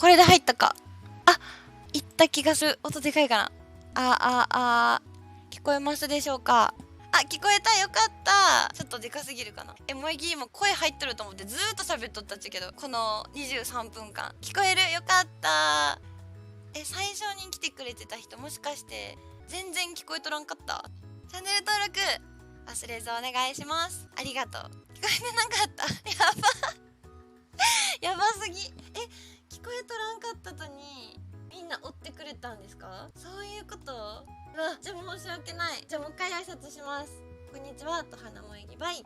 これで入ったか。あ、いった気がする。音でかいかな。聞こえますでしょうか。聞こえた。よかった。ちょっとでかすぎるかな。萌木今声入ってると思ってずーっと喋っとったっちゃけど、この23分間聞こえる。よかった。最初に来てくれてた人もしかして全然聞こえとらんかった？チャンネル登録忘れずお願いします。ありがとう。聞こえてなかった。やばすぎ。聞こえとらんかったとにみんな追ってくれたんですか？そういうこと？じゃあ申し訳ない。じゃあもう一回挨拶します。こんにちは、と花萌木バイ。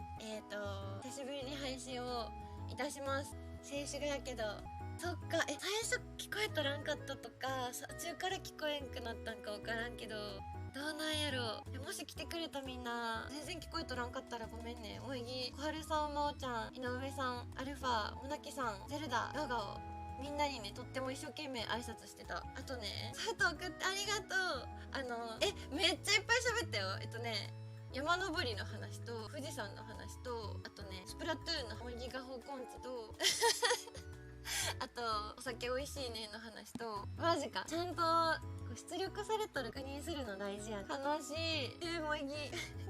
久しぶりに配信をいたします。静止画やけど、そっか。最初聞こえとらんかったとか、途中から聞こえんくなったんか分からんけど、どうなんやろ。もし来てくれたみんな全然聞こえとらんかったらごめんね。萌木、小春さん、まおちゃん、井上さん、アルファ、モナキさん、ゼルダ、ガガオ、みんなにね、とっても一生懸命挨拶してた。あとね、そうやって送ってありがとう。めっちゃいっぱい喋ったよ。山登りの話と富士山の話と、あとねスプラトゥーンの萌木が方根地とあとお酒美味しいねの話と、マジか、ちゃんと出力されとる確認するの大事やん。悲しい。萌木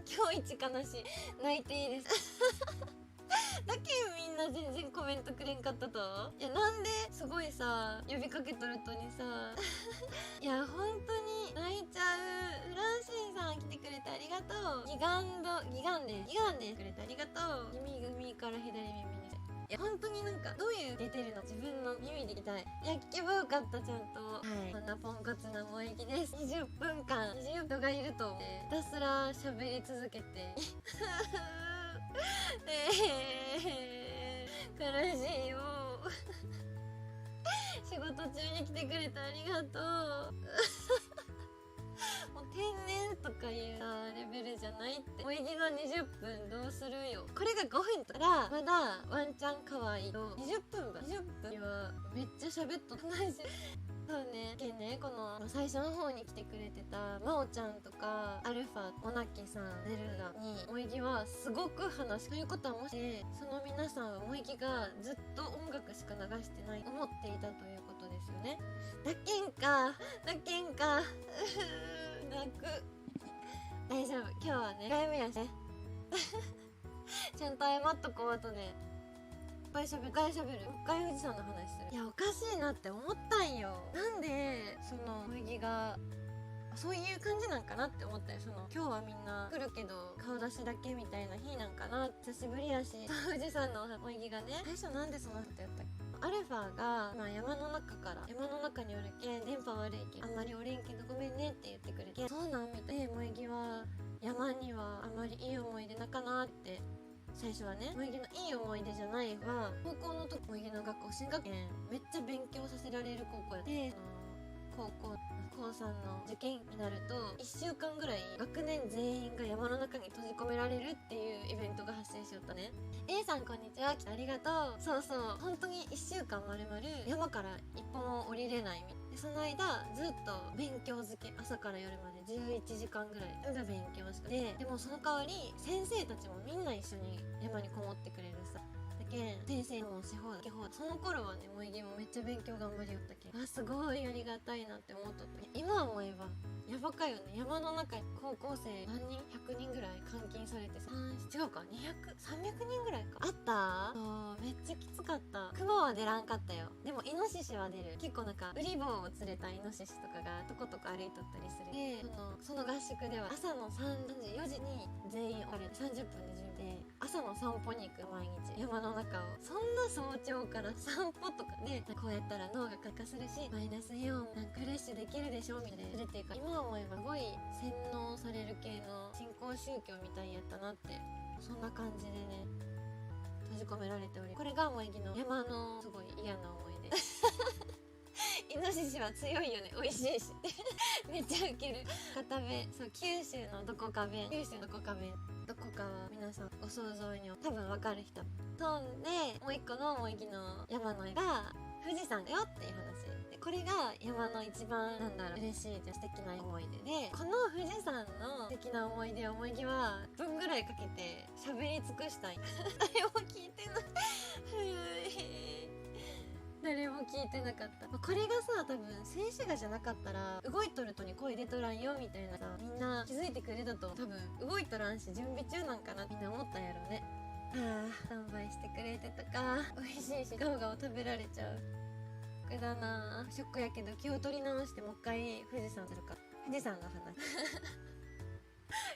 今日一悲しい。泣いていいですだけみんな全然コメントくれんかったと。いや、なんですごいさ呼びかけとるとにさいや本当に泣いちゃう。フランシーさん来てくれてありがとう。ギガンでくれてありがとう。耳組から左耳に。いや本当になんかどういう出てるの自分の耳で聞きたい。いや聞けばよかった。ちゃんと。こんなポンコツな萌木です。20分間20人がいるとひたすら喋り続けて悲しいよ仕事中に来てくれてありがとうもう天然とかいうレベルじゃないって。萌木の20分どうするよ。これが5分とらまだワンチャン可愛いと、20分にはめっちゃ喋っとったしそうね。この最初の方に来てくれてたまおちゃんとかアルファ、モナキさん、ゼルダに萌木はすごく話す。ということはもしその皆さんは萌木がずっと音楽しか流してないと思っていたということですよね。だけんか泣く。大丈夫、今日はね1回目やしねちゃんと謝っとこうとね。いっぱい喋る。もう一回富士山の話する。いやおかしいなって思ったんよ。なんでその萌木がそういう感じなんかなって思ったよ。今日はみんな来るけど顔出しだけみたいな日なんかな。久しぶりやし富士山の萌木がね、最初なんでそのことやったっけ。アルファが、山の中におるけん電波悪いけんあんまりおれんけどごめんねって言ってくれて、そうなんみたいな。萌木は山にはあんまりいい思い出なかなって。最初はね、萌木のいい思い出じゃないわ。高校の時萌木の学校進学園めっちゃ勉強させられる高校やって、高3の受験になると1週間ぐらい学年全員が山の中に閉じ込められるっていうイベントが発生しよったね。 A さんこんにちは、ありがとう。そう本当に1週間まるまる山から一歩も降りれないみたいで、その間ずっと勉強漬け、朝から夜まで11時間ぐらいただ勉強してでもその代わり先生たちもみんな一緒に山にこもってくれるさ。先生もし放題。その頃はね、萌木もめっちゃ勉強頑張りよったけん、すごいありがたいなって思っとって、今思えばやばかよね。山の中に高校生何人100人ぐらい監禁されてさ、違うか200、300人ぐらいかあったそうめっちゃきつかった。クマは出らんかったよ。でもイノシシは出る。結構なんかウリボウを連れたイノシシとかがとことか歩いとったりする。でその合宿では朝の3時4時に全員あれ30分で準備で朝の散歩に行く。毎日山の中をそんな早朝から散歩とかで、こうやったら脳が活化するしマイナスイオンなんかフレッシュできるでしょみたいな連れていく。今思えばすごい洗脳される系の新興宗教みたいやったなって。そんな感じでね閉じ込められており、これが萌木の山のすごい嫌な思い出イノシシは強いよね、美味しいしめっちゃウケる。片目そう九州のどこか弁、どこかは皆さんご想像に多分分かる人。そんでもう一個の萌木の山の絵が富士山だよっていう話で、これが山の一番嬉しい素敵な思い出で、この富士山の素敵な思い出を萌木は分ぐらいかけて喋り尽くしたい誰も聞いてない誰もも聞いてなかった。これがさ、多分静止画じゃなかったら動いとるとに声出とらんよみたいなさ、みんな気づいてくれたと、多分動いとらんし準備中なんかなみんな思ったんやろうね。スタンバイしてくれてたか。美味しいしガオガオ食べられちゃう。ショックだな。ショックやけど気を取り直してもう一回富士山するか。富士山が話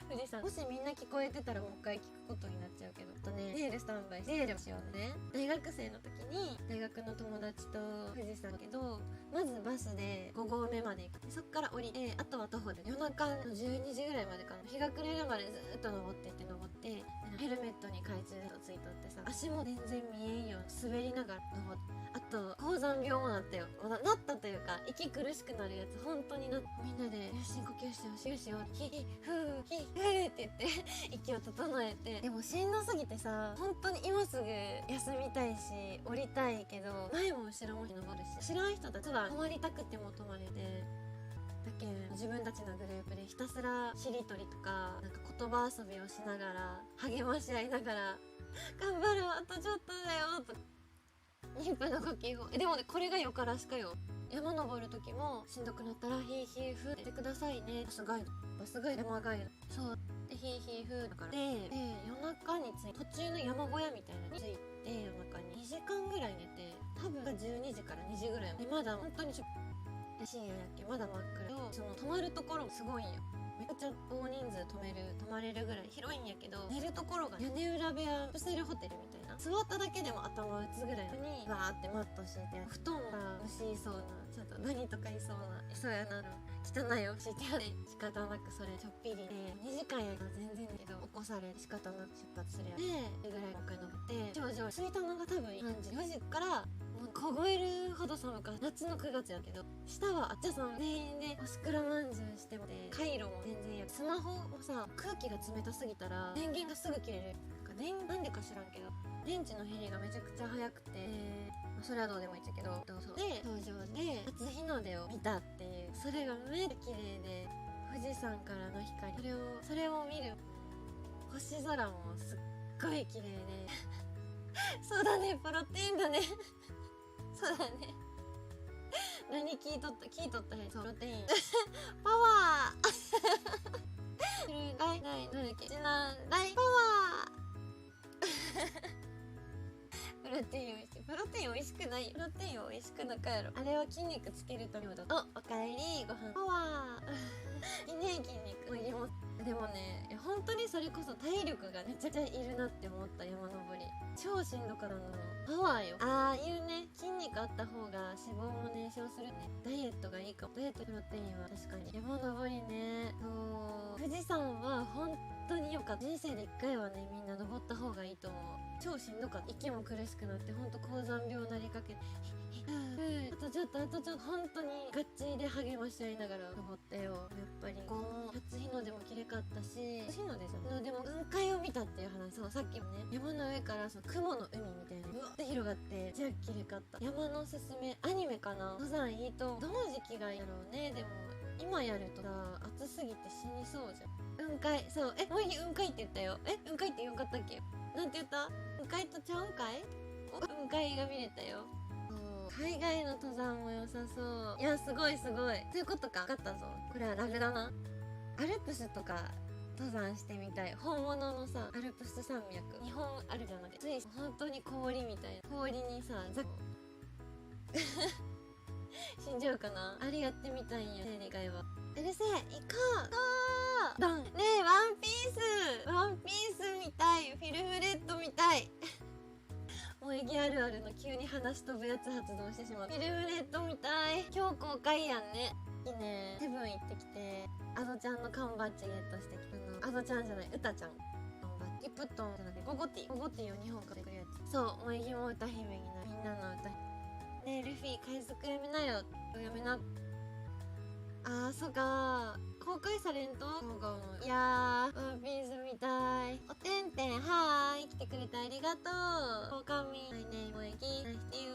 富士山もしみんな聞こえてたらもう一回聞くことになっちゃうけど、ネイルスタンバイネイルしようね。大学生の時に大学の友達と富士山だけど、まずバスで5合目まで行く。そっから降りて、あとは徒歩で夜中の12時ぐらいまでかな、日が暮れるまでずっと登ってって登って、ヘルメットに懐中電灯ついとってさ、足も全然見えんよ、滑りながら登って、あと高山病もなったよ。なったというか、息苦しくなるやつ本当になって、みんなで深呼吸してよしよしよ、ヒフーヒフーって言って息を整えて、でもしんどすぎてさ、本当に今すぐ休みたいし降りたいけど、前も後ろも登るし、知らん人たちは泊まりたくても泊まれて、だけ自分たちのグループでひたすらしりとりとか、なんか言葉遊びをしながら励まし合いながら頑張る、あとちょっとだよと妊婦の呼吸法。でもね、これがよからしかよ。山登る時もしんどくなったらヒーヒーフーってくださいね。バスガイド山ガイド、そうでヒーヒーフーだからで夜中に着いて、途中の山小屋みたいなのに着いて、夜中に2時間ぐらい寝て、多分12時から2時ぐらいで、まだ本当に深夜やっけ、まだ真っ暗。その泊まるところもすごいんよ。めっちゃ大人数泊まれるぐらい広いんやけど、寝るところが屋根裏部屋カプセルホテルみたいな、座っただけでも頭打つぐらいにバーってマット敷いて、布団が虫いそうな、ちょっと何とかいそうな、いそうやなの汚いを敷いてあれ、仕方なくそれちょっぴりで2時間やから全然だけど、起こされ仕方なく出発するやでぐらいもう一回登って頂上着いたのが多分4時からもう凍えるほど寒かった。夏の9月やけど、下はあっちゃさん全員でおしくらまんじゅうしてもて、回路も全然や、スマホもさ、空気が冷たすぎたら電源がすぐ切れる。なんでか知らんけど電池の減りがめちゃくちゃ早くて、それはどうでもいいんだけど、そうで登場で初日の出を見たっていう、それがめっちゃ綺麗で、富士山からの光、それを見る星空もすっごい綺麗でそうだね、プロテインだねそうだね何聞いとったへん、プロテインパワーなんだっけ、ライパワープロテイン美味しくない。プロテイン美味しくなかやろ。あれは筋肉つけるためだ。おかえり、ご飯パワーいいね、筋肉も。でもね、本当にそれこそ体力がめちゃくちゃいるなって思った。山登り超しんどかったの。パワーよ。言うね、筋肉あった方が脂肪も燃焼するね。ダイエットがいいかも。ダイエットプロテインは確かに。山登りね、そう富士山は本当に良かった。人生で1回はね、みんな登った方がいいと思う。超しんどかった。息も苦しくなって、ほんと高山病なりかけてあとちょっと本当にガッチリで励まし合いながら登ったよ。やっぱり初日の出も綺麗かったし、初日の出じゃん、でも雲海を見たっていう話、そうさっきもね、山の上からその雲の海みたいなうわって広がって、じゃあ綺麗かった。山のおすすめアニメかな。登山いいと、どの時期がいいだろうね。でも今やるとさ、暑すぎて死にそうじゃん。雲海、そう、もう雲海って言ったよ。雲海って言わんかったっけ。なんて言った？雲海とちゃうんかい？雲海が見れたよ。海外の登山も良さそう。いや、すごいそういうことか。分かったぞ。これはラグだな。アルプスとか登山してみたい。本物のさ、アルプス山脈、日本あるじゃなくてスイス、本当に氷みたいな。氷にさ死んじゃうかな。あれやってみたいんよ。理解はうるせえ、行こうドン。ねえ、ワンピース見たい。フィルムレッド見たい萌え木あるあるの急に話飛ぶやつ発動してしまう。フィルムレッド見たい。今日公開やんね。いいね。セブン行ってきて、アドちゃんの缶バッジゲットしてきた。アドちゃんじゃない、ウタちゃん缶バッジ。リプトンじゃなくてゴゴティーを2本買ってくるやつ。そう、萌え木も歌姫になる。みんなの歌。ねえルフィ、海賊やめなよ。やめな。そうか、公開されんと。いやー、ワンピース見たい。おてんてん、はーい、来てくれてありがとう。オオカミ、来年もえき、ナイスティ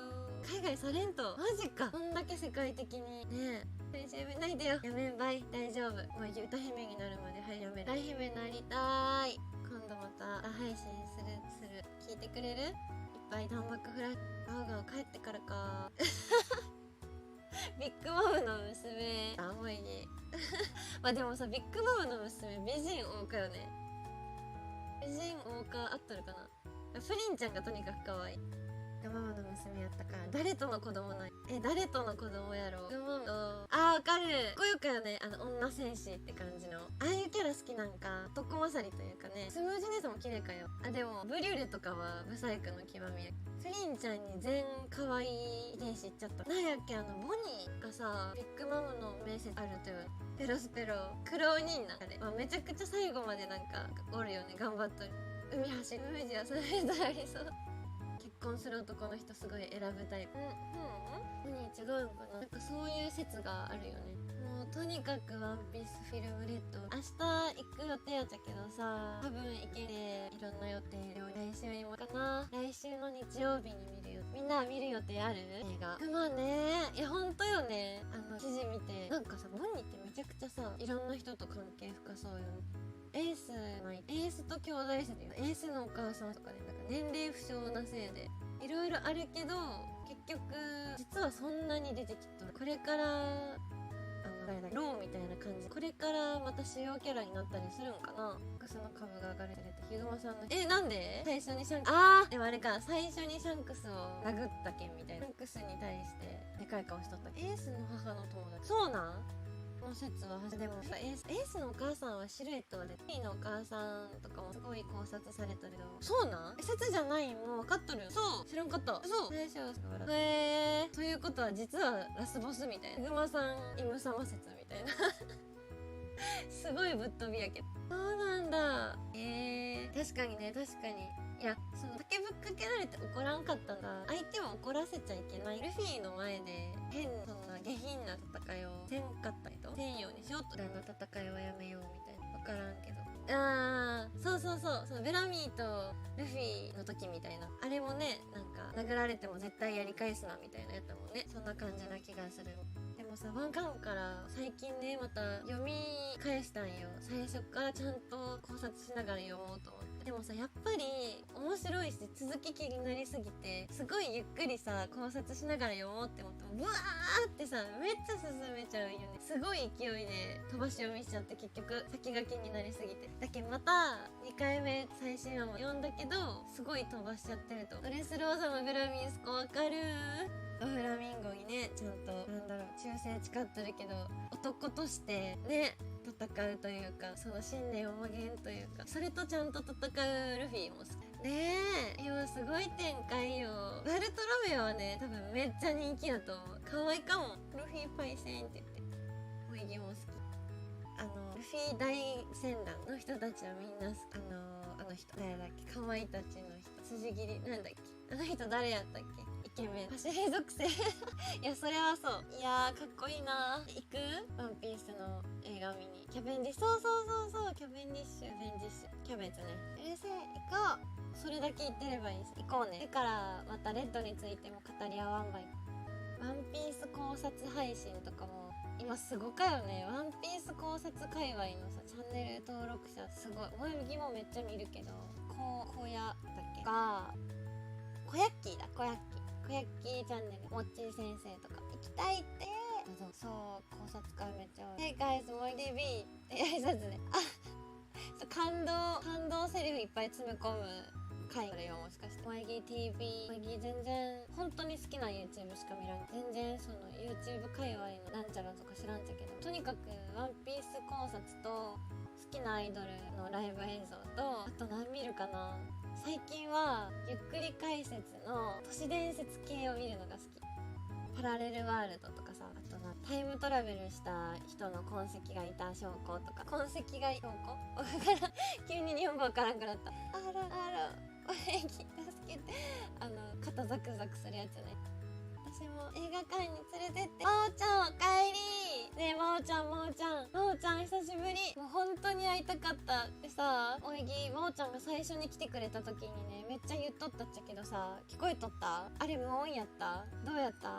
ー。海外されんと。マジか。こんだけ世界的にねえ、やめないでよ。やめんばい、大丈夫。もう歌姫になるまでやめる。歌姫なりたい。今度また配信する。聞いてくれる？いっぱい弾幕フラッガオガオ帰ってからかまあでもさ、ビッグマムの娘美人大岡よね。美人大岡合っとるかな。プリンちゃんがとにかく可愛い。ママの娘やったから誰との子供ない。誰との子供やろ。わかる。こよかよね。女戦士って感じのああいうキャラ好きなんか。男勝りというかね。スムージネスも綺麗かよ。でもブリュレとかはブサイクの極みや。プリンちゃんに全可愛い遺伝子いっちゃった。なんやっけ、ボニーがさ、ビッグマムの面接あるとよ。ペロスペロ黒鬼になあれ、めちゃくちゃ最後までなんかおるよね。頑張っとる。海走る海地はそれぞれありそう。結婚する男の人すごい選ぶタイプ。何違うんかな。なんかそういう説があるよね。もうとにかくワンピースフィルムレッド明日行く予定やったけどさ、多分行けていろんな予定を来週にもかな。来週の日曜日に見るよ。みんな見る予定ある映画。まあね、いやほんとよね。記事見てなんかさ、ボニーってめちゃくちゃさ、いろんな人と関係深そうよね。エースと兄弟説で、エースのお母さんとかで、なんか年齢不詳なせいでいろいろあるけど、結局実はそんなに出てきとる。これからローみたいな感じ、これからまた主要キャラになったりするんかな。その株が上がるってヒグマさんのなんで最初にシャンクス、でもあれか、最初にシャンクスを殴った件みたいな。シャンクスに対してでかい顔しとった。エースの母の友達そうなんの説は。でもエースのお母さんはシルエットで、P のお母さんとかもすごい考察されたけど、そうなん説じゃないもう分かっとる。そう知らんかった。そう最初ということは実はラスボスみたいな。グマさんイム様説みたいなすごいぶっ飛びやけど。そうなんだ。確かにね、確かに。いや、その竹ぶっかけられて怒らんかったんだ。相手を怒らせちゃいけない。ルフィの前でそんな下品な戦いをせんかったりと、せんようにしようと。戦いはやめようみたいな。分からんけど。そのベラミーとルフィの時みたいな。あれもね、なんか殴られても絶対やり返すなみたいなやったもんね。そんな感じな気がする。でもさ、ワンカンから最近ね、また読み返したんよ。最初からちゃんと考察しながら読もうと思って。でもさ、やっぱり面白いし続き気になりすぎて、すごいゆっくりさ考察しながら読もうって思ってもブワーってさ、めっちゃ進めちゃうよね。すごい勢いで飛ばし読みしちゃって、結局先が気になりすぎて。だけどまた2回目最新話も読んだけど、すごい飛ばしちゃってると。ドレスローザもブラミンスコわかる。フラミンゴにね、ちゃんと忠誠誓ってるけど、男としてね戦うというか、その信念を曲げんというか、それとちゃんと戦うルフィも好きね。今すごい展開よ。バルトロメオはね、多分めっちゃ人気だと思う。可愛いかも。ルフィパイセンって言っておいぎも好き。ルフィ大戦団の人たちはみんなあの人誰だっけ、かまいたちの人、辻斬りなんだっけ、あの人誰やったっけ、イケメン走り属性いやそれはそう。いやーかっこいいな。行くワンピースの映画見に。キャベンディッシュ、そうキャベンディッシュ、キャベツね。行こう。それだけ言ってればいいし、行こうね。だからまたレッドについても語り合わんばい。ワンピース考察配信とかも今すごかよね。ワンピース考察界隈のさ、チャンネル登録者すごい。泳ぎもめっちゃ見るけど、小屋だっけが小ヤッキーだ、小ヤッキーチャンネル、モッチー先生とか行きたいって。そう考察会めっちゃ多い。Hey guys, モイディビーって挨拶で感動セリフいっぱい詰め込む回だよ、もしかして。モイギ TV、モイギ全然本当に好きな YouTube しか見らん。全然その YouTube 界隈のなんちゃらとか知らんちゃけど、とにかくワンピース考察と好きなアイドルのライブ映像と、あと何見るかな。最近はゆっくり解説の都市伝説系を見るのが好き。パラレルワールドとかさ、あとタイムトラベルした人の痕跡がいた証拠とか。痕跡が証拠急に日本語わからんくなった。あらお演技助けて。肩ザクザクするやつね。私も映画館に連れてって。まおちゃんおかえり。ねえまおちゃん久しぶり。もう本当に会いたかったってさ、おいぎまおちゃんが最初に来てくれた時にね、めっちゃ言っとったっちゃけどさ、聞こえとった？あれ無音やった？どうやった？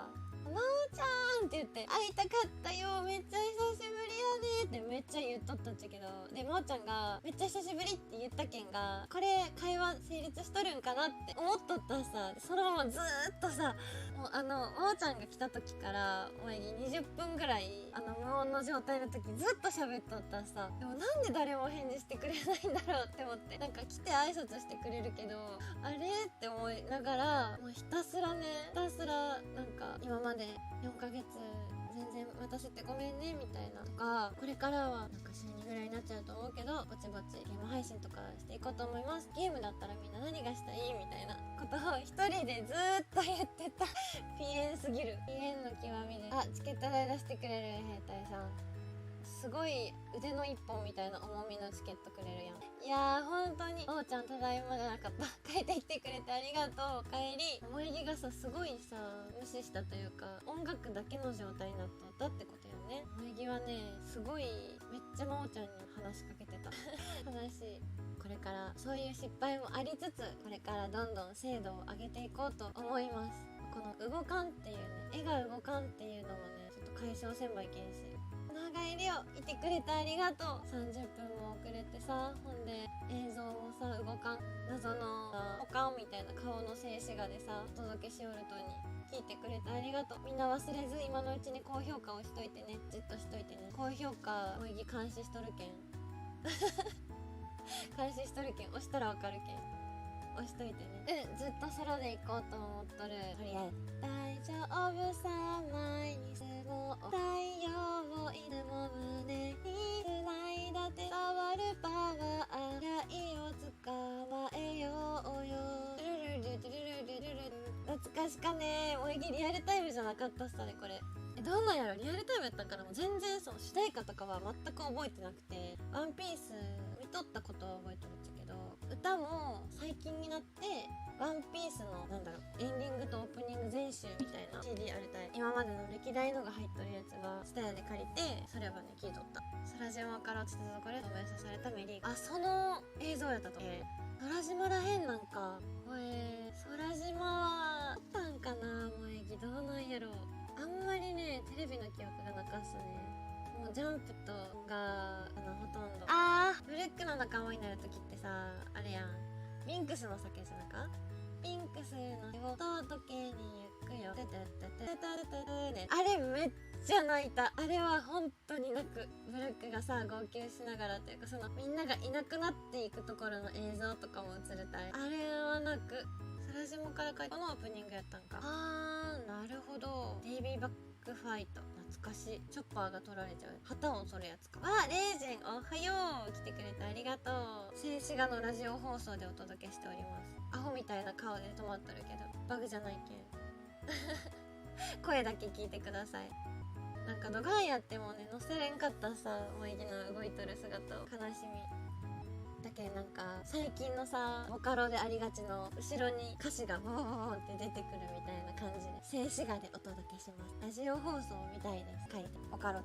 まおちゃんって言って会いたかったよ、めっちゃ久しぶりやねってめっちゃ言っとったっちゃけど、でまおちゃんがめっちゃ久しぶりって言ったけんが、これ会話成立しとるんかなって思っとったらさ、そのままずーっとさ、もうまおちゃんが来た時からお前に20分ぐらい無音の状態の時ずっと喋っとったらさ、でもなんで誰も返事してくれないんだろうって思って、なんか来て挨拶してくれるけどあれって思いながら、もうひたすらなんか今まで4ヶ月全然待たせてごめんねみたいなとか、これからはなんか週2ぐらいになっちゃうと思うけどぼちぼちゲーム配信とかしていこうと思います、ゲームだったらみんな何がしたいみたいなことを一人でずーっと言ってたピエンすぎる、ピエンの極みで、あ、チケット代出してくれる兵隊さん、すごい腕の一本みたいな重みのチケットくれるやん。いやー本当におうちゃんただいまじゃなかった帰ってきてくれてありがとう、おかえり。萌木がさすごいさ無視したというか音楽だけの状態になっとったってことよね。萌木はねすごいめっちゃまおちゃんに話しかけてた話、これからそういう失敗もありつつ、これからどんどん精度を上げていこうと思います。この動かんっていうね、絵が動かんっていうのもねちょっと解消せんばいけんし、長いりをいてくれてありがとう。30分も遅れてさ、ほんで映像もさ動かん、謎のおかんみたいな顔の静止画でさお届けしおるとに聞いてくれてありがとう。みんな忘れず今のうちに高評価をしといてね、じっとしといてね。高評価萌木監視しとるけん監視しとるけん、押したらわかるけん押しといてね。ずっとソロで行こうと思っとる。とりあえず大丈夫さ、毎日の太陽をいつも胸に繋いだ手触るパワー、愛を捕まえようよ。懐かしかねー、萌木リアルタイムじゃなかったっすねこれ。どんなんやろ、リアルタイムやったからもう全然その主題歌とかは全く覚えてなくて、ワンピース見とったことは覚えてるんだけど、歌も最近になってワンピースのなんだろうエンディングとオープニング全集みたいな CD あるたい、今までの歴代のが入っとるやつがスタヤで借りて、それはね聞いとった。空島から落ちたところで止めさされたメリー、あ、その映像やったと。空島らへんなんか、空島はあったんかな、萌木どうなんやろう。あんまりねテレビの記憶がなかっすね。もうジャンプとがほとんど。ブルックの仲間になる時ってさあれやん、ミンクスの酒じゃなか、ピンクスの仕事時計に行くよあれめっちゃ泣いた。あれは本当に泣く。ブルックがさ号泣しながらというか、そのみんながいなくなっていくところの映像とかも映るたい、あれは泣く。空島から帰ったのオープニングやったんか。なるほど。デイビーバックファイト懐かしい。チョッパーが取られちゃう旗を取るやつか。レージェンおはよう、来てくれてありがとう。静止画のラジオ放送でお届けしております。アホみたいな顔で止まっとるけどバグじゃないけん声だけ聞いてください。なんかドガンやってもね載せれんかったさ、萌木の動いとる姿を、悲しみだけ。なんか最近のさボカロでありがちの後ろに歌詞がボーボーって出てくるみたいな感じで静止画でお届けします。ラジオ放送みたいです。書いてボカロ。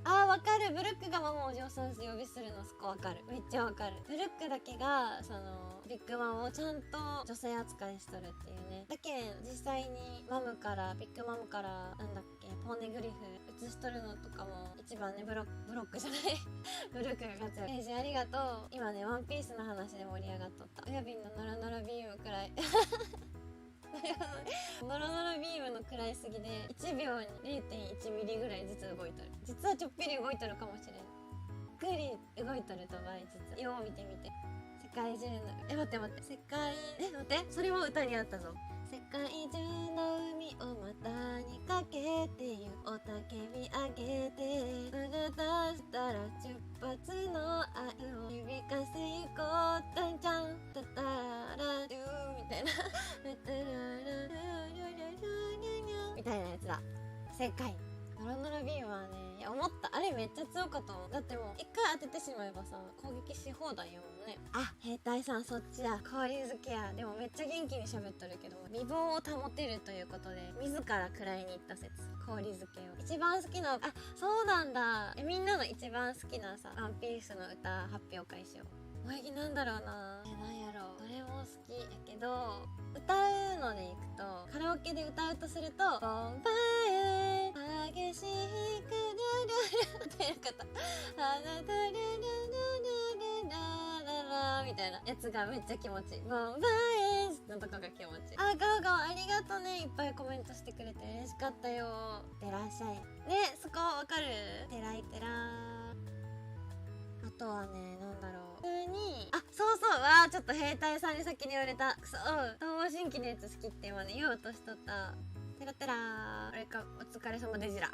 わかる。ブルックがママをお嬢さんって呼びするのそこわかる。めっちゃわかる。ブルックだけがそのビッグマムをちゃんと女性扱いしとるっていうね。だけん実際にマムからビッグマムからなんだっけポネグリフ映しとるのとかも一番ねブロックじゃないブルックが活躍。ページありがとう。今ねワンピースの話で盛り上がっとった。親瓶のノロノロビームくらいノロノロビームの食らいすぎで1秒に 0.1 ミリぐらいずつ動いとる。実はちょっぴり動いとるかもしれん。ぐり動いとると場合ずつよう見てみて。世界中の待って世界待ってそれも歌にあったぞ。世界中の海を股にかけてゆおたけび上げてただ出したら出発の愛を響かせゆこうたんちゃんたたららドゥみたいなみたいなやつだ。正解。ノロノロビームはね、いや思った。あれめっちゃ強かったもん。だってもう一回当ててしまえばさ攻撃し放題やもんね。兵隊さんそっちや。氷漬けや。でもめっちゃ元気に喋っとるけど美貌を保てるということで自ら食らいに行った説。氷漬けを一番好きなそうなんだ。みんなの一番好きなさワンピースの歌発表会しよう。萌木なんだろうな。なんやろう。どれも好きやけど歌うのでいくとカラオケで歌うとするとボンバイ激しくルルルってやる方あなたルルルルルラララみたいなやつがめっちゃ気持ちいい。ボンバイエスのとこが気持ちいい。あ、ガオガオありがとね。いっぱいコメントしてくれて嬉しかったよ。てらっしゃいね。そこわかる？てらいてらー。あとはね、なんだろう、普通に、あ、そうそう、わー、ちょっと兵隊さんに先に言われた。くそ、東方神起のやつ好きって今ね言おうとしとった。てらてらー。あれか、お疲れ様でじら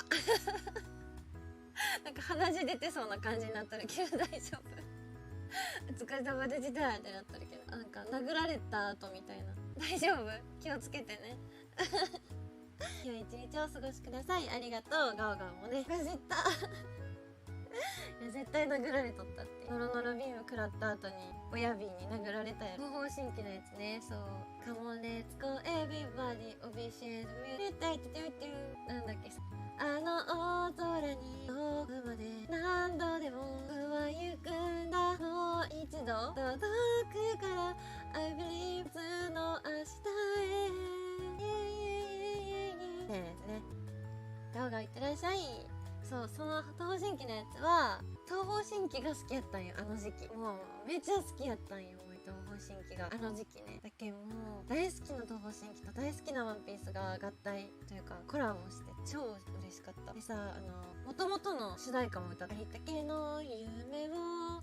なんか鼻血出てそうな感じになってるけど大丈夫お疲れ様でじらってなってるけど、なんか殴られた後みたいな。大丈夫？気をつけてね今日一日お過ごしください。ありがとう。ガオガオもね、走ったいや絶対殴られとったって。ノロノロビーム食らった後に親瓶に殴られたやろ。東方神起のやつね。そう、カモンレッツゴーエビバディオビシエルミュータイトゥトゥなんだっけ、あの大空に遠くまで何度でも僕は行くんだ、もう一度届くから I believe いつの明日へねえね。ガオガオいってらっしゃい。そう、その東方神起のやつは東方神起が好きやったんよ。あの時期もうめっちゃ好きやったんよ、東方神起が。あの時期ね。だけもう大好きな東方神起と大好きなワンピースが合体というかコラボして超嬉しかった。でさ、元々の主題歌も歌って「ありったけの夢を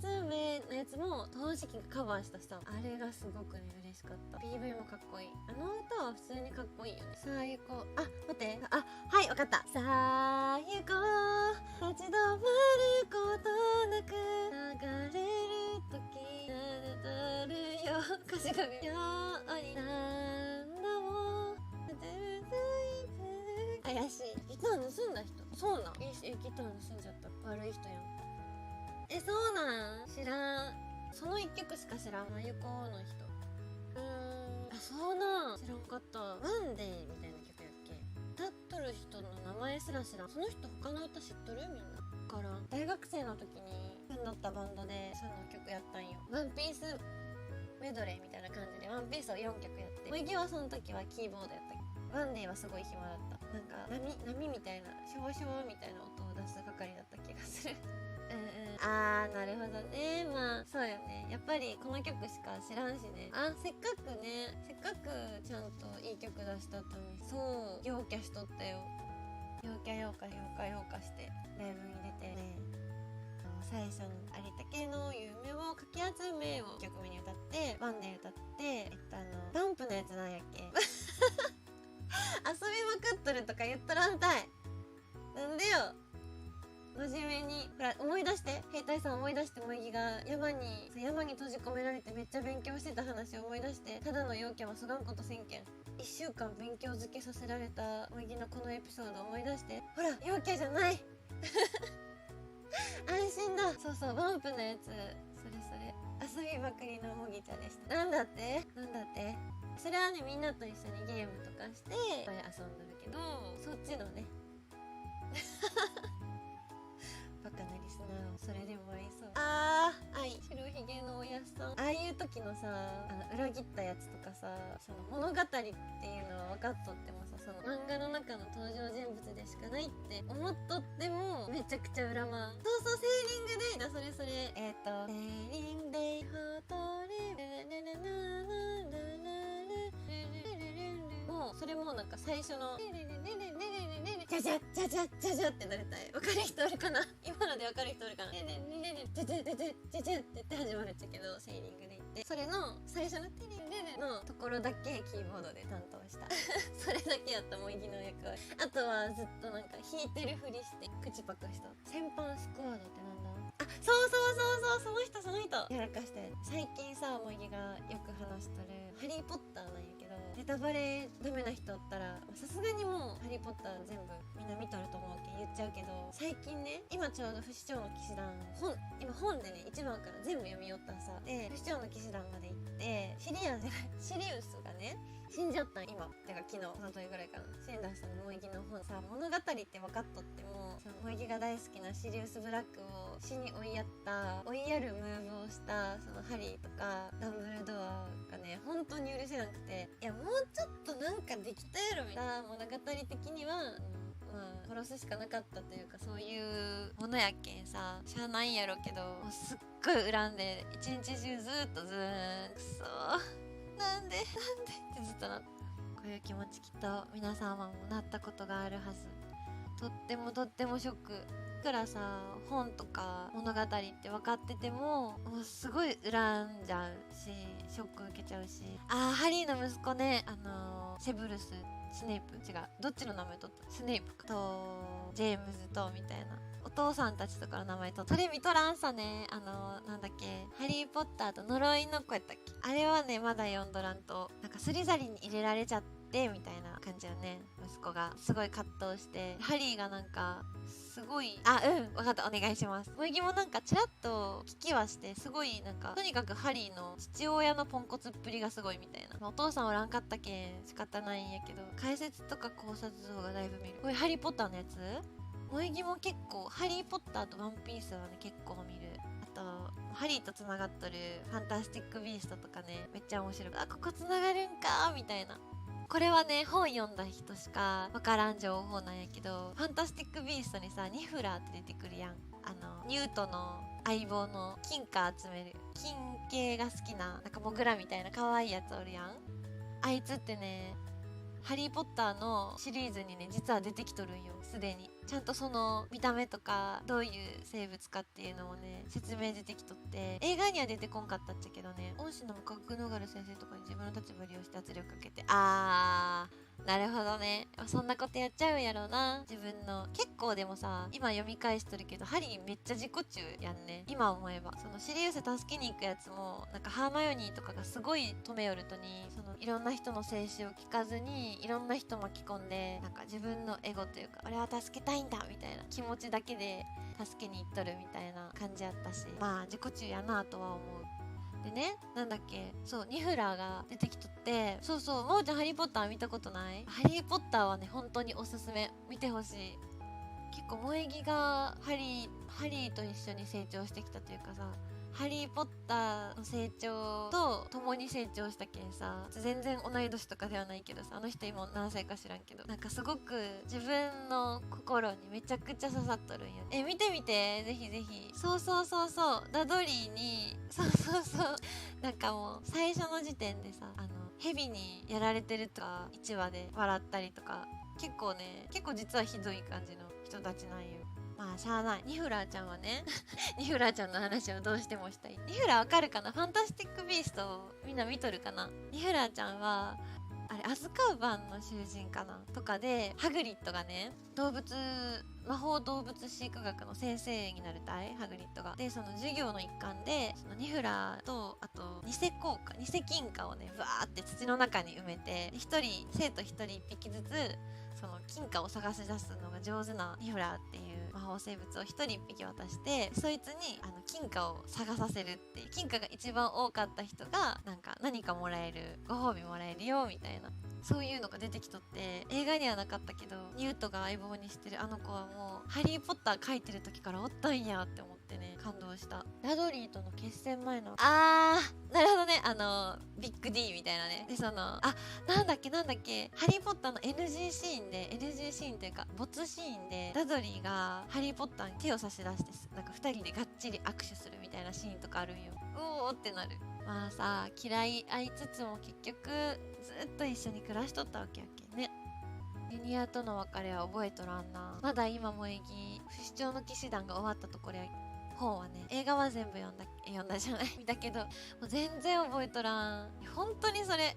集め」のやつも東方神起がカバーしたさ、あれがすごくね嬉しかった。 PV もかっこいい。あの歌は普通にかっこいいよね。最高。あ、待って、あ、はい、わかった。最高、立ち止まることなく流れる時なだるよ歌詞がように何度も怪しい。ギター盗んだ人。そうなん。ギター盗んじゃった。悪い人やん。そうなん？知らん。その一曲しか知らん。真由子の人。あ、そうなん。知らんかった。ワンデーみたいな曲やっけ。歌っとる人の名前すら知らん。その人他の歌知っとる？みんなからん。大学生の時に組んどったバンドでその曲やったんよ。ワンピースメドレーみたいな感じでワンピースを4曲やって、麦はその時はキーボードやった。ワンデーはすごい暇だった。なんか波みたいなシュワシュワみたいな音を出す係だった気がするあー、なるほどね。まあそうよね。やっぱりこの曲しか知らんしね。あ、せっかくちゃんといい曲出した後にそう陽キャしとったよ。陽キャしてライブに出てね、最初に「ありったけの夢をかき集め」を1曲目に歌って、ワンで歌って、バンプのやつなんやっけ遊びまくっとるとか言っとらんたい。なんでよ。真面目にほら思い出して、兵隊さん思い出して、萌木が山に閉じ込められてめっちゃ勉強してた話を思い出して、ただの陽キャはそがんことせんけん1週間勉強漬けさせられた萌木のこのエピソードを思い出して、ほら陽キャじゃない安心だ。そうそう、バンプのやつ、それ遊びまくりのもぎちゃんでした。なんだってそれはね、みんなと一緒にゲームとかしていっぱい遊んどるけど、そっちのねバカなリスナーをそれでも愛そう。白ひげのおやすさん。ああいう時のさ、裏切ったやつとかさ、その物語っていうのは分かっとってもさ、その漫画の中の登場人物でしかないって思っとってもめちゃくちゃ裏まん。そうそう、セーリングデイだ。それセーリングデイホトレもうそれもなんか最初のじゃじゃじゃじゃじゃじゃってなりたい。わかる人おるかな今のでわかる人おるかな。じゃじゃじゃじゃじゃじゃって言って始まるっちゃけど、セーリングで言って、それの最初のテレレレのところだけキーボードで担当したそれだけやったもん、の役割。あとはずっとなんか弾いてるふりして口パクした。先般スクワードってなんだ。あ、そうその人やらかして。最近さ、萌木がよく話しとるハリーポッターなんやけど、ネタバレダメな人おったらさすがにもうハリーポッター全部みんな見とると思うけん言っちゃうけど、最近ね、今ちょうど不死鳥の騎士団本でね、1番から全部読みよったんさ。で不死鳥の騎士団まで行って、シリウスがね死んじゃった今てか昨日一昨日ぐらいかな。死んだ人の萌木の本さ、物語って分かっとってもその萌木が大好きなシリウス・ブラックを死に追いやるムーブをしたそのハリーとかダンブルドアがね本当に許せなくて、いやもうちょっとなんかできたやろみたいな。物語的にはまあ殺すしかなかったというか、そういうものやけんさしゃあないんやろうけど、もうすっごい恨んで一日中ずーっとくそーなんでってずっとなった。こういう気持ちきっと皆様もなったことがあるはず。とってもショック。いくらさ本とか物語って分かっててももうすごい恨んじゃうし、ショック受けちゃうし。ハリーの息子ね、セブルススネイプ違う、どっちの名前取った？スネイプとジェームズとみたいなお父さんたちとかの名前とそれ見とらんさね。なんだっけ、ハリーポッターと呪いの子やったっけ、あれはねまだ読んどらんと。なんかスリザリンに入れられちゃってみたいな感じよね。息子がすごい葛藤してハリーがなんかすごい分かった、お願いします。萌木もなんかちらっと聞きはして、すごいなんかとにかくハリーの父親のポンコツっぷりがすごいみたいな。お父さんおらんかったけん仕方ないんやけど、解説とか考察動画だいぶ見る。これハリーポッターのやつ、萌木も結構ハリーポッターとワンピースはね結構見る。あとハリーとつながっとるファンタスティックビーストとかねめっちゃ面白い。ここつながるんかみたいな。これはね本読んだ人しかわからん情報なんやけど、ファンタスティックビーストにさニフラーって出てくるやん。ニュートの相棒の金貨集める金系が好きな、なんかモグラみたいな可愛いやつおるやん。あいつってねハリーポッターのシリーズにね実は出てきとるんよ。すでにちゃんとその見た目とかどういう生物かっていうのもね説明出てきとって、映画には出てこんかったっちゃけどね、恩師の無覚ノガル先生とかに自分の立場を利用して圧力かけて、なるほどね、そんなことやっちゃうんやろうな自分の。結構でもさ今読み返しとるけどハリーめっちゃ自己中やんね今思えば。そのシリウス助けに行くやつもなんかハーマイオニーとかがすごい止めよるとに、そのいろんな人の静止を聞かずにいろんな人巻き込んで、なんか自分のエゴというか俺は助けたいんだみたいな気持ちだけで助けに行っとるみたいな感じやったし、まあ自己中やなとは思う。でね、なんだっけ、そうニフラーが出てきとって、そうそう、もうちゃんハリーポッター見たことない？ハリーポッターはね本当におすすめ、見てほしい。結構萌木がハリーと一緒に成長してきたというかさ、ハリーポッターの成長と共に成長したけんさ、全然同い年とかではないけどさ、あの人今何歳か知らんけど、なんかすごく自分の心にめちゃくちゃ刺さっとるんよ。見てみてぜひぜひ。そうダドリーにそうなんかもう最初の時点でさヘビにやられてるとか1話で笑ったりとか、結構実はひどい感じの人たちなんよ。まあしゃあない。ニフラーちゃんはねニフラーちゃんの話をどうしてもしたい。ニフラーわかるかな？ファンタスティックビーストをみんな見とるかな？ニフラーちゃんはあれアズカバンの囚人かなとかで、ハグリッドがね魔法動物飼育学の先生になるたいハグリッドが。でその授業の一環でそのニフラーとあと偽金貨をねバーって土の中に埋めて、生徒一人一匹ずつその金貨を探し出すのが上手なニフラーっていう魔法生物を一人一匹渡して、そいつに金貨を探させるっていう、金貨が一番多かった人がなんか何かもらえる、ご褒美もらえるよみたいな、そういうのが出てきとって、映画にはなかったけどニュートが相棒にしてるあの子はもうハリーポッター書いてる時からおったんやって思ってね感動した。ダドリーとの決戦前のなるほどね、ビッグ D みたいなね。でそのなんだっけハリーポッターの NG シーンというか没シーンでダドリーがハリーポッターに手を差し出してなんか2人でがっちり握手するみたいなシーンとかあるんよ。うおーってなる。まあさ嫌い合いつつも結局ずっと一緒に暮らしとったわけやけんね。ジュニアとの別れは覚えとらんな。まだ今萌木不死鳥の騎士団が終わったところや。本はね、映画は全部読んだじゃない見たけどもう全然覚えとらん。本当にそれ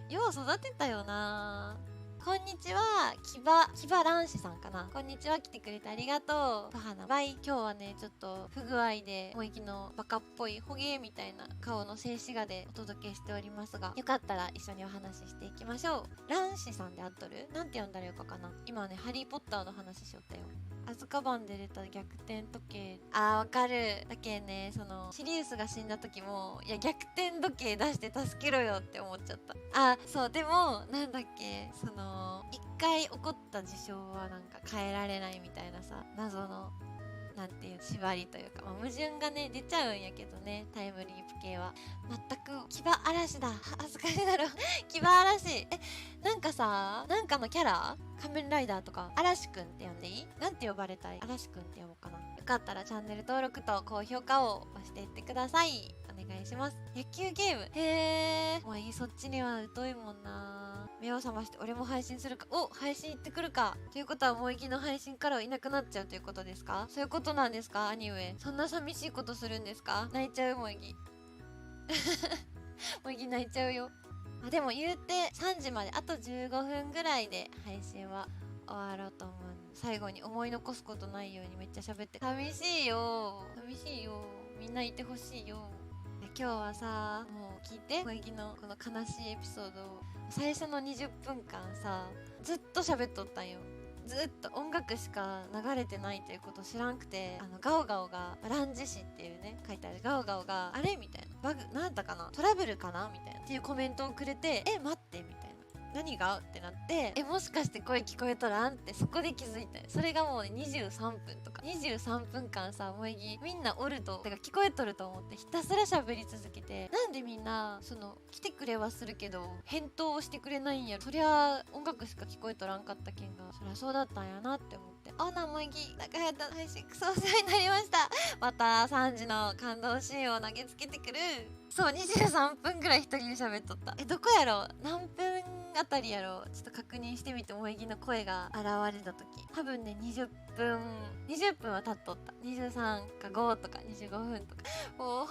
よう育てたよな。こんにちは、キバ男子さんかな。こんにちは、来てくれてありがとう。母のバイ。今日はね、ちょっと不具合で、萌木のバカっぽいホゲーみたいな顔の静止画でお届けしておりますが、よかったら一緒にお話ししていきましょう。男子さんで合っとる？なんて呼んだらよかな。今ね、ハリーポッターの話しよったよ。アズカバンで出た逆転時計。わかる。だけね、シリウスが死んだ時も、いや、逆転時計出して助けろよって思っちゃった。そう、でも、なんだっけ、一回起こった事象はなんか変えられないみたいなさ、謎の、なんていう縛りというか、矛盾がね、出ちゃうんやけどね、タイムリープ系は。全く、騎馬嵐だ。恥ずかしいだろ。騎馬嵐。なんかさ、なんかのキャラ仮面ライダーとか、嵐くんって呼んでいい？なんて呼ばれたい？嵐くんって呼ぼうかな。よかったらチャンネル登録と高評価を押していってください。お願いします。野球ゲーム。もういい、そっちには疎いもんな。目を覚まして俺も配信するか。配信行ってくるか。ということは萌木の配信からはいなくなっちゃうということですか？そういうことなんですか？兄上。そんな寂しいことするんですか？泣いちゃう萌木。萌木泣いちゃうよ。でも言うて3時まであと15分ぐらいで配信は終わろうと思う。最後に思い残すことないようにめっちゃ喋って。寂しいよ。みんないてほしいよ。今日はさ、もう聞いて、萌木のこの悲しいエピソードを最初の20分間さ、ずっと喋っとったんよ。ずっと音楽しか流れてないということ知らんくて、ガオガオがランジ市っていうね書いてあるガオガオがあれみたいな、バグなんだかな、トラブルかなみたいなっていうコメントをくれて、待ってみたいな、何がってなって、もしかして声聞こえとらんってそこで気づいたよ。それがもうね23分とか23分間さ、萌木みんなおるとてか聞こえとると思ってひたすら喋り続けて、なんでみんな来てくれはするけど返答をしてくれないんやろ。そりゃ音楽しか聞こえとらんかったけんが、そりゃそうだったんやなって思って、萌木中谷と配信クソお世話になりました。また3時の感動シーンを投げつけてくる。そう、23分ぐらい一人で喋っとった。どこやろ、何分あたりやろ、ちょっと確認してみて。萌木の声が現れた時多分ね20分は経っとった。23か5とか25分とか、もう本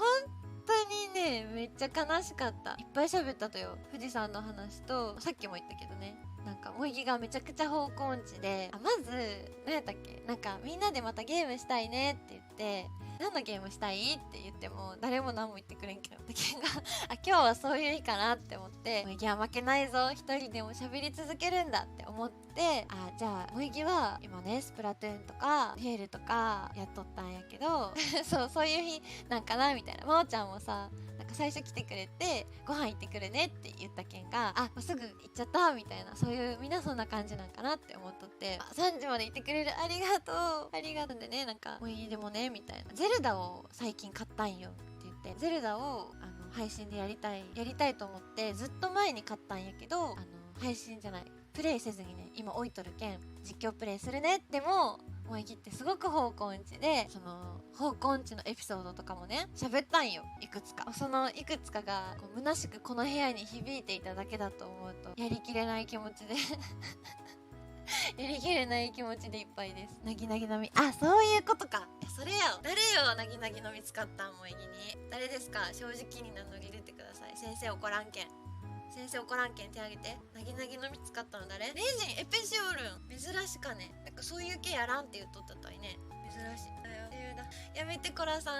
当にねめっちゃ悲しかった。いっぱい喋ったとよ。富士山の話と、さっきも言ったけどね、なんか萌木がめちゃくちゃ方向音痴で、まず何やったっけ、なんかみんなでまたゲームしたいねって言って、何のゲームしたいって言っても誰も何も言ってくれんけど、今日はそういう日かなって思って、萌木は負けないぞ、一人でも喋り続けるんだって思って、じゃあ萌木は今ねスプラトゥーンとかヘールとかやっとったんやけどそういう日なんかなみたいな。真央ちゃんもさ、なんか最初来てくれてご飯行ってくるねって言ったけんが、もうすぐ行っちゃったみたいな、そういうみんなそんな感じなんかなって思っとって、3時まで行ってくれる、ありがとうありがとうでね、なんかもういいでもねみたいな。ゼルダを最近買ったんよって言って、ゼルダを配信でやりたいと思ってずっと前に買ったんやけど、配信じゃない、プレイせずにね今置いとるけん、実況プレイするね。でも萌木ってすごく方向音痴で、方向音痴のエピソードとかもね喋ったんよ、いくつか。そのいくつかが虚しくこの部屋に響いていただけだと思うと、やりきれない気持ちでやりきれない気持ちでいっぱいです。なぎなぎのみ、そういうことか。それや誰よなぎなぎのみ使ったん萌木に。誰ですか、正直に名乗り出てください。先生怒らんけん手挙げて。なぎなぎのみ使ったの誰？レイジンエペシオルン、珍しかね。なんかそういう系やらんって言っとったといね。珍しいだよ。やめてコラさ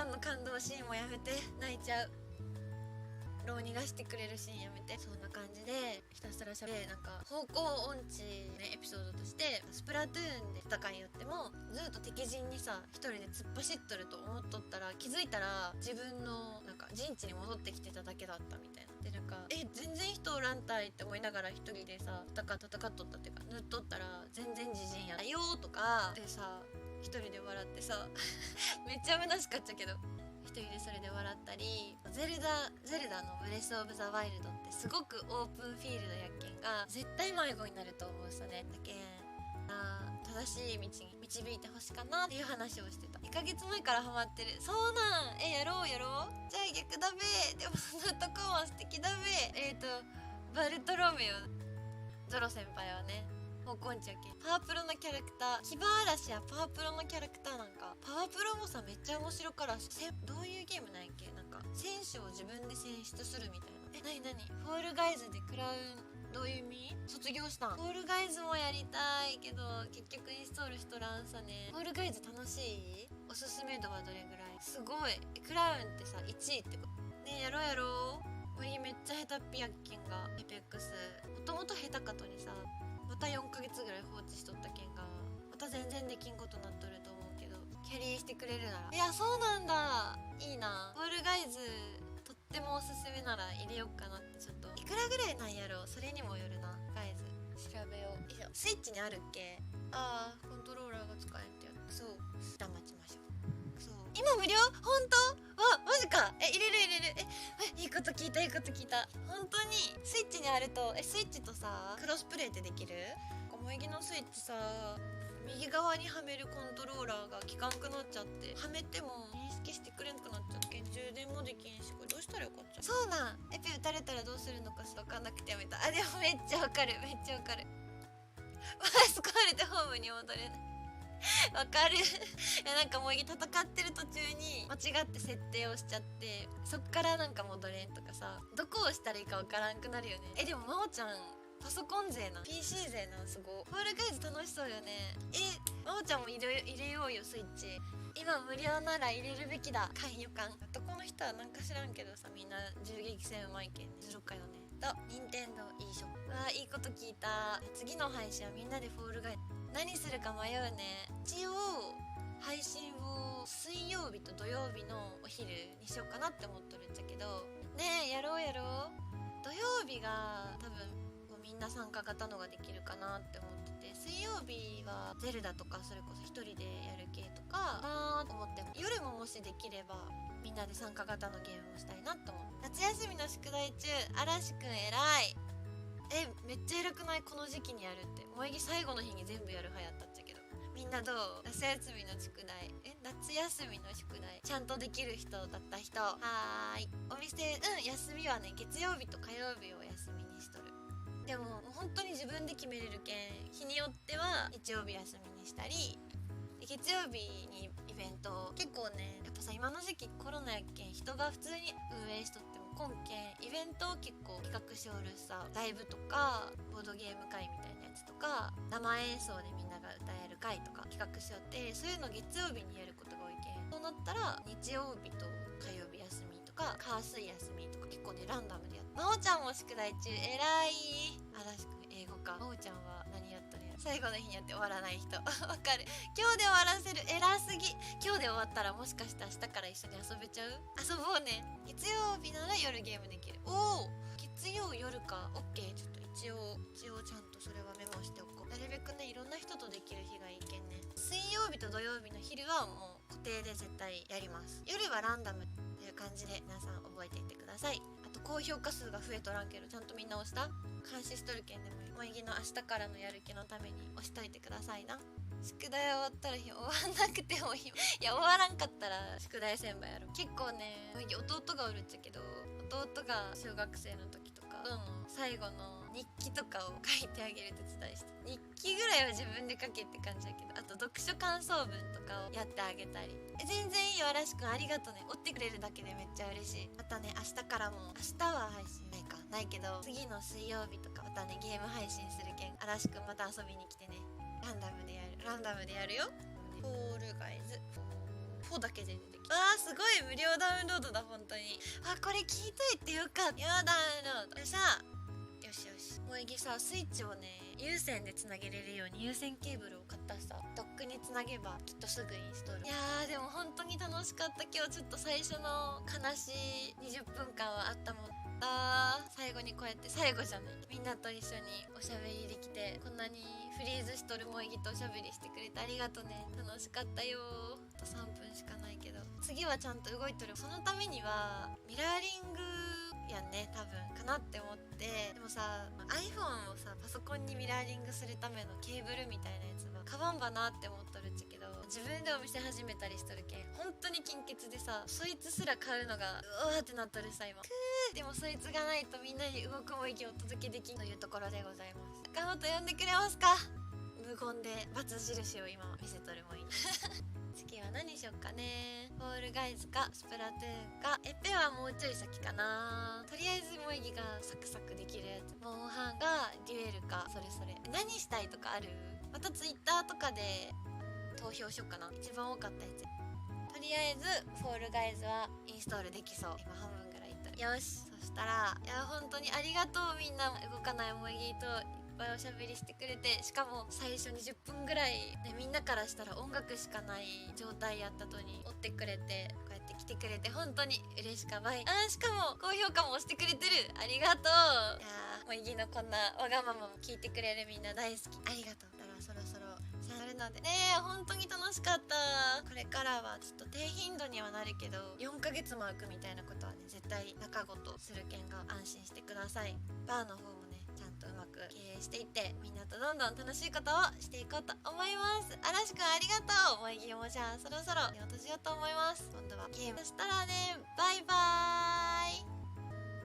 んの感動シーンもやめて、泣いちゃう。ロー逃がしてくれるシーンやめて。そんな感じでひたすらしゃべる。なんか方向音痴ねエピソードとして、スプラトゥーンで戦いよってもずっと敵陣にさ一人で突っ走っとると思っとったら、気づいたら自分のなんか陣地に戻ってきてただけだったみたいな。でなんか全然人おらんたいって思いながら一人でさ戦っとったっていうか塗っとったら、全然自陣やないよとかでさ、一人で笑ってさめっちゃ虚しかったけど、一人でそれで笑ったり。ゼルダのブレスオブザワイルドってすごくオープンフィールドやっけんが、絶対迷子になると思うさね。だけん正しい道に導いてほしかなっていう話をしてた。2ヶ月前からハマってる。そうなん、やろうじゃあ逆だべ。でもそのとこも素敵だべ。バルトロメオゾロ先輩はね方向音痴やけん、パワープロのキャラクター、騎馬嵐やパワープロのキャラクターなんか、パワープロもさめっちゃ面白からどういうゲームなんやっけ、なんか選手を自分で選出するみたいな。何フォールガイズでクラウンどういう意味？卒業したん？フォールガイズもやりたいけど結局インストールしとらんさね。フォールガイズ楽しい？おすすめ度はどれぐらい？すごい。クラウンってさ1位ってことね。やろうやろう。めっちゃ下手っぴやっけんがエペックスもともと下手かとにさ、また4ヶ月ぐらい放置しとったけんがまた全然できんことなっとると思うけど、キャリーしてくれるなら。いやそうなんだ、いいな。フォールガイズとってもおすすめなら入れよっかなって。ちょっといくらぐらいなんやろ、それにもよるな。ガイズ調べよう。スイッチにあるっけ？ああ、コントローラーが使えんってやつ。そう、一旦待ちましょう。そう今無料？本当？わ、マジか。入れる。いいこと聞いた。本当にスイッチにあるとスイッチとさクロスプレイってできる？萌木のスイッチさ、右側にはめるコントローラーが効かんくなっちゃって、はめても認識してくれんくなっちゃって、充電もできんし、これどうしたらよかった？そうなん。エピ打たれたらどうするのか分かんなくてやめた。あ、でもめっちゃわかる。スコールでホームに戻れない。わかる。いやなんかもう戦ってる途中に間違って設定をしちゃって、そっからなんか戻れんとかさ、どこをしたらいいかわからんくなるよね。でも真央ちゃんパソコン勢な PC 勢な、すごい。フォールガイズ楽しそうよね。真央ちゃんも入れようよスイッチ。今無料なら入れるべきだ。勧誘感。男の人はなんか知らんけどさ、みんな銃撃戦うまいけんずるかよね。と任天堂 e ショップ。わあ、いいこと聞いた。次の配信はみんなでフォールガイズ何するか迷うね。一応配信を水曜日と土曜日のお昼にしようかなって思っとるんじゃけどね。やろう。土曜日が多分みんな参加型のができるかなって思ってて、水曜日はゼルダとかそれこそ一人でやる系とかなと思って、夜ももしできればみんなで参加型のゲームをしたいなと思う。夏休みの宿題中、嵐くん偉い。めっちゃ偉くない？この時期にやるって。萌木最後の日に全部やる派やったっちゃけど、みんなどう？夏休みの宿題夏休みの宿題ちゃんとできる人だった人？はーい。お店休みはね、月曜日と火曜日を休みにしとる。でも本当に自分で決めれるけん、日によっては日曜日休みにしたり、月曜日にイベント結構ね、やっぱさ今の時期コロナやっけん人が普通に運営しとっても今件イベントを結構企画しおるさ、ライブとかボードゲーム会みたいなやつとか生演奏でみんなが歌える会とか企画しよって、そういうの月曜日にやることが多いけん、そうなったら日曜日と火曜日休みとか火水休みとか結構ねランダムでやって。真央ちゃんも宿題中偉い。嵐くん英語か。真央ちゃんは何やったのや。最後の日にやって終わらない人わかる。今日で終わらせる、偉すぎ。今日で終わったらもしかして明日から一緒に遊べちゃう？遊ぼうね。月曜日なら夜ゲームできる。おお、月曜夜か。オッケー。ちょっと一応ちゃんとそれはメモしておこう。なるべくねいろんな人とできる日がいいけんね。水曜日と土曜日の昼はもう固定で絶対やります。夜はランダムっていう感じで皆さん覚えていってください。あと高評価数が増えとらんけどちゃんとみんな押した？監視しとるけんでも萌木の明日からのやる気のために押しといてくださいな。宿題終わったら終わんなくてもいい。いや終わらんかったら宿題せんばやろ。結構ね萌木弟がおるっちゃけど、弟が小学生の時とか最後の日記とかを書いてあげる手伝いして、日記ぐらいは自分で書けって感じだけど、あと読書感想文とかをやってあげたり。全然いいよ嵐くん、ありがとね。追ってくれるだけでめっちゃ嬉しい。またね明日からも、明日は配信ないけど次の水曜日とかまたねゲーム配信するけん、嵐くんまた遊びに来てね。ランダムでやるよ。フォールガイズ4だけで出てきた。すごい無料ダウンロードだ本当に。これ聞いといてよかった。無料ダウンロードでさ、よし萌木さスイッチをね有線でつなげれるように有線ケーブルを買ったさ。ドックにつなげばきっとすぐインストール。いやーでも本当に楽しかった。今日ちょっと最初の悲しい20分間はあったもん。最後にこうやって最後じゃないみんなと一緒におしゃべりできて、こんなにフリーズしとる萌木とおしゃべりしてくれてありがとね。楽しかったよ。あと3分しかないけど次はちゃんと動いとる。そのためにはミラーリングやんね多分かなって思って。でもさ iPhone をさパソコンにミラーリングするためのケーブルみたいなやつは買わんばなって思っとるっちゃけど、自分でお店始めたりしとるけん本当に金欠でさ、そいつすら買うのがうわーってなっとるさ今。でもそいつがないとみんなに動く萌木をお届けできんというところでございます。坂本呼んでくれますか？無言。コンでバツ印を今見せとるもいい次は何しよっかね。フォールガイズかスプラトゥーンかエペはもうちょい先かな。とりあえず萌木がサクサクできるやつ、モンハンがデュエルか、それそれ。何したいとかある？またツイッターとかで投票しよっかな。一番多かったやつ。とりあえずフォールガイズはインストールできそう。今半分ぐらいいった。よし、そしたらいや本当にありがとう。みんな動かない萌木といっぱいおしゃべりしてくれて、しかも最初に10分ぐらい、ね、みんなからしたら音楽しかない状態やったとに追ってくれて、こうやって来てくれて本当に嬉しかばい。しかも高評価も押してくれてる。ありがとう。いや萌木のこんなわがままも聞いてくれるみんな大好き。ありがとう。だからそろそろさるのでね、本当に楽しかった。これからはちょっと低頻度にはなるけど4ヶ月も空くみたいなことはね絶対中ごとするけんが安心してください。バーの方もねちゃんとうまく経営していってみんなとどんどん楽しいことをしていこうと思います。嵐くんありがとう。萌木もじゃあそろそろ目を閉じようと思います。今度はゲームしたらね。バイバーイ。